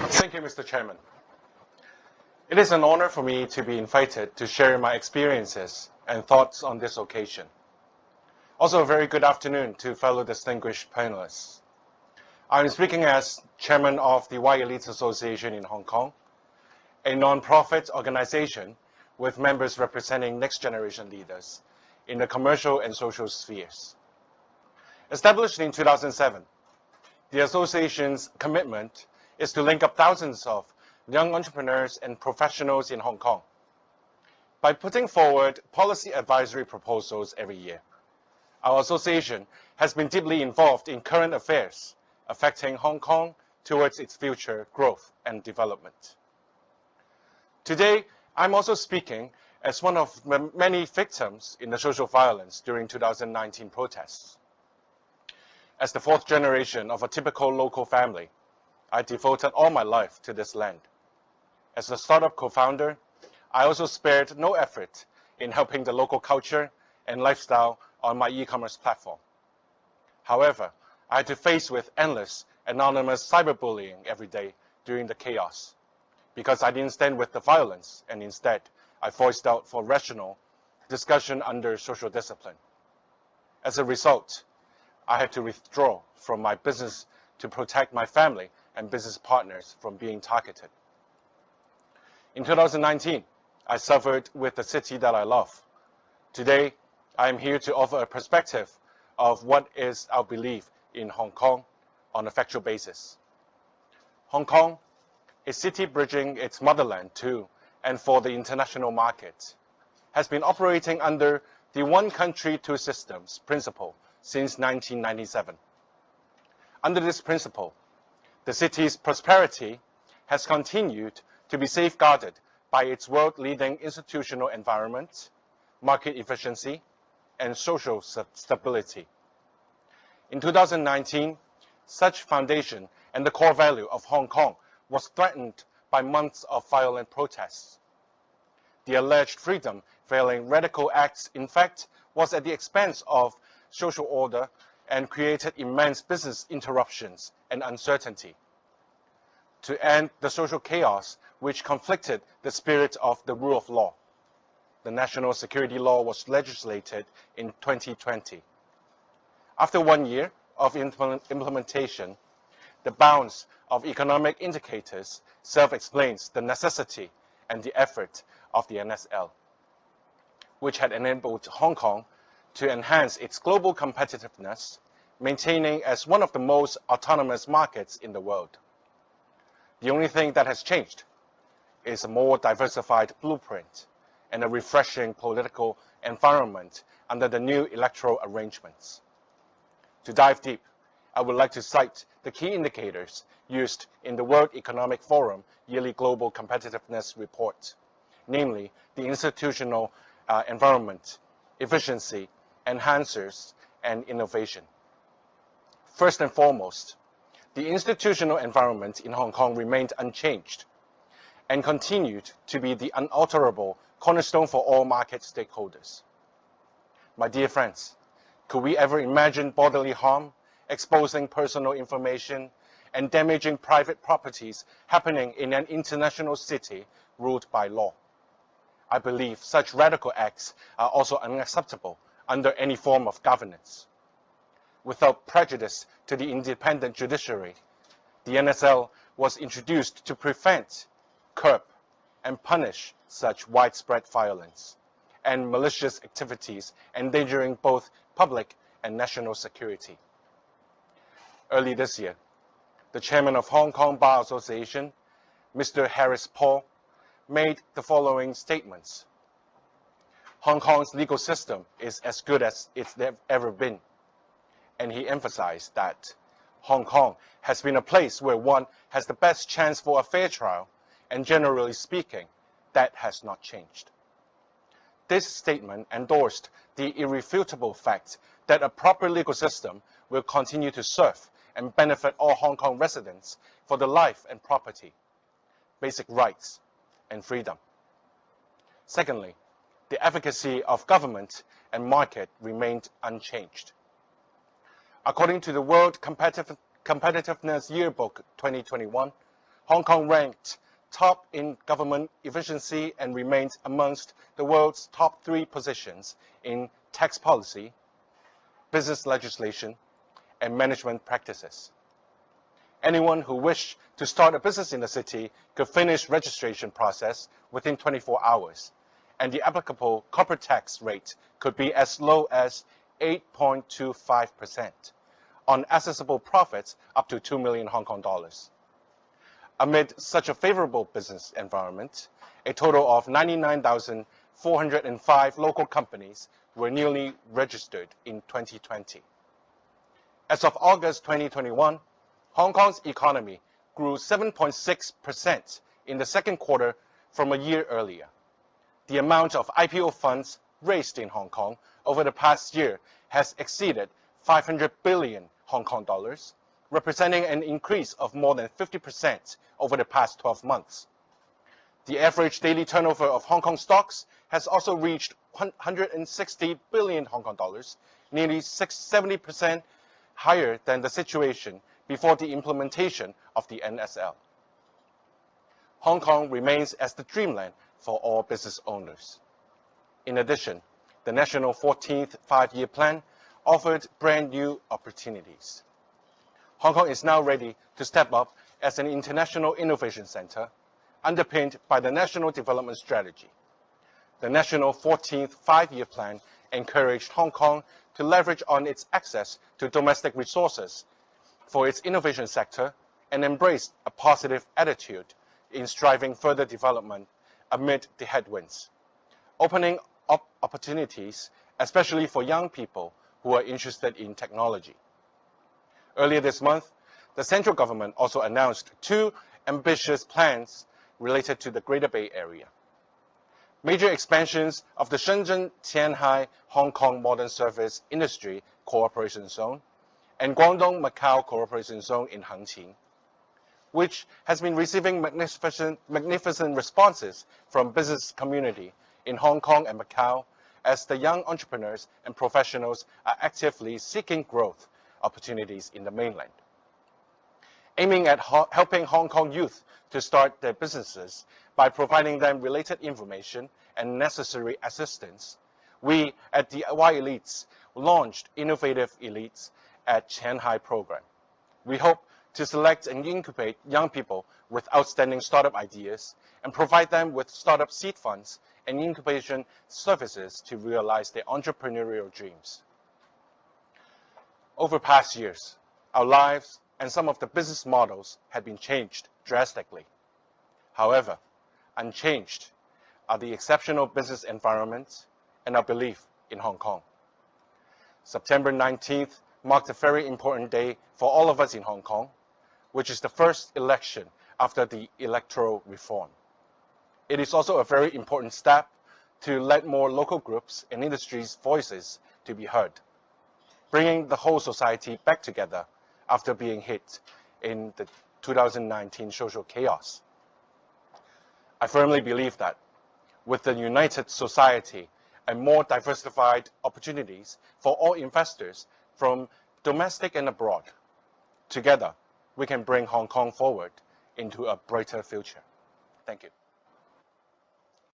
Thank you, Mr. Chairman. It is an honor for me to be invited to share my experiences and thoughts on this occasion. Also, a very good afternoon to fellow distinguished panelists. I'm speaking as Chairman of the Y Elites Association in Hong Kong, a non-profit organization with members representing next-generation leaders in the commercial and social spheres. Established in 2007, the association's commitment is to link up thousands of young entrepreneurs and professionals in Hong Kong by putting forward policy advisory proposals every year. Our association has been deeply involved in current affairs affecting Hong Kong towards its future growth and development. Today, I'm also speaking as one of many victims in the social violence during 2019 protests. As the fourth generation of a typical local family, I devoted all my life to this land. As a startup co-founder, I also spared no effort in helping the local culture and lifestyle on my e-commerce platform. However, I had to face with endless anonymous cyberbullying every day during the chaos, because I didn't stand with the violence, and instead, I voiced out for rational discussion under social discipline. As a result, I had to withdraw from my business to protect my family and business partners from being targeted. In 2019, I suffered with the city that I love. Today, I am here to offer a perspective of what is our belief in Hong Kong on a factual basis. Hong Kong, a city bridging its motherland to and for the international market, has been operating under the one country, two systems principle since 1997. Under this principle, the city's prosperity has continued to be safeguarded by its world-leading institutional environment, market efficiency, and social stability. In 2019, such foundation and the core value of Hong Kong was threatened by months of violent protests. The alleged freedom-failing radical acts, in fact, was at the expense of social order and created immense business interruptions and uncertainty. To end the social chaos which conflicted the spirit of the rule of law, the national security law was legislated in 2020. After 1 year of implementation, the bounds of economic indicators self-explains the necessity and the effort of the NSL, which had enabled Hong Kong to enhance its global competitiveness, maintaining as one of the most autonomous markets in the world. The only thing that has changed is a more diversified blueprint and a refreshing political environment under the new electoral arrangements. To dive deep, I would like to cite the key indicators used in the World Economic Forum Yearly Global Competitiveness Report, namely the institutional environment, efficiency, enhancers, and innovation. First and foremost, the institutional environment in Hong Kong remained unchanged and continued to be the unalterable cornerstone for all market stakeholders. My dear friends, could we ever imagine bodily harm, exposing personal information, and damaging private properties happening in an international city ruled by law? I believe such radical acts are also unacceptable under any form of governance. Without prejudice to the independent judiciary, the NSL was introduced to prevent, curb, and punish such widespread violence and malicious activities endangering both public and national security. Early this year, the chairman of Hong Kong Bar Association, Mr. Harris Paul, made the following statements. Hong Kong's legal system is as good as it's ever been. And he emphasized that Hong Kong has been a place where one has the best chance for a fair trial, and generally speaking, that has not changed. This statement endorsed the irrefutable fact that a proper legal system will continue to serve and benefit all Hong Kong residents for the life and property, basic rights, and freedom. Secondly, the efficacy of government and market remained unchanged. According to the World Competitiveness Yearbook 2021, Hong Kong ranked top in government efficiency and remains amongst the world's top 3 positions in tax policy, business legislation, and management practices. Anyone who wished to start a business in the city could finish registration process within 24 hours, and the applicable corporate tax rate could be as low as 8.25% on accessible profits up to 2 million Hong Kong dollars. Amid such a favorable business environment, a total of 99,405 local companies were newly registered in 2020. As of August 2021, Hong Kong's economy grew 7.6% in the second quarter from a year earlier. The amount of IPO funds raised in Hong Kong over the past year has exceeded 500 billion Hong Kong dollars, representing an increase of more than 50% over the past 12 months. The average daily turnover of Hong Kong stocks has also reached 160 billion Hong Kong dollars, nearly 70% higher than the situation before the implementation of the NSL. Hong Kong remains as the dreamland for all business owners. In addition, the National 14th Five-Year Plan offered brand new opportunities. Hong Kong is now ready to step up as an international innovation center, underpinned by the National Development Strategy. The National 14th Five-Year Plan encouraged Hong Kong to leverage on its access to domestic resources for its innovation sector and embraced a positive attitude in striving further development amid the headwinds, opening up opportunities, especially for young people who are interested in technology. Earlier this month, the central government also announced 2 ambitious plans related to the Greater Bay Area. Major expansions of the Shenzhen-Qianhai Hong Kong Modern Service Industry Cooperation Zone and Guangdong-Macau Cooperation Zone in Hengqin, which has been receiving magnificent responses from business community in Hong Kong and Macau as the young entrepreneurs and professionals are actively seeking growth opportunities in the mainland. Aiming at helping Hong Kong youth to start their businesses by providing them related information and necessary assistance, we at the Y Elites launched Innovative Elites at Qianhai program. We hope to select and incubate young people with outstanding startup ideas and provide them with startup seed funds and incubation services to realize their entrepreneurial dreams. Over past years, our lives and some of the business models have been changed drastically. However, unchanged are the exceptional business environment and our belief in Hong Kong. September 19th marked a very important day for all of us in Hong Kong, which is the first election after the electoral reform. It is also a very important step to let more local groups and industries' voices to be heard, bringing the whole society back together after being hit in the 2019 social chaos. I firmly believe that with the united society and more diversified opportunities for all investors from domestic and abroad, together we can bring Hong Kong forward into a brighter future. Thank you.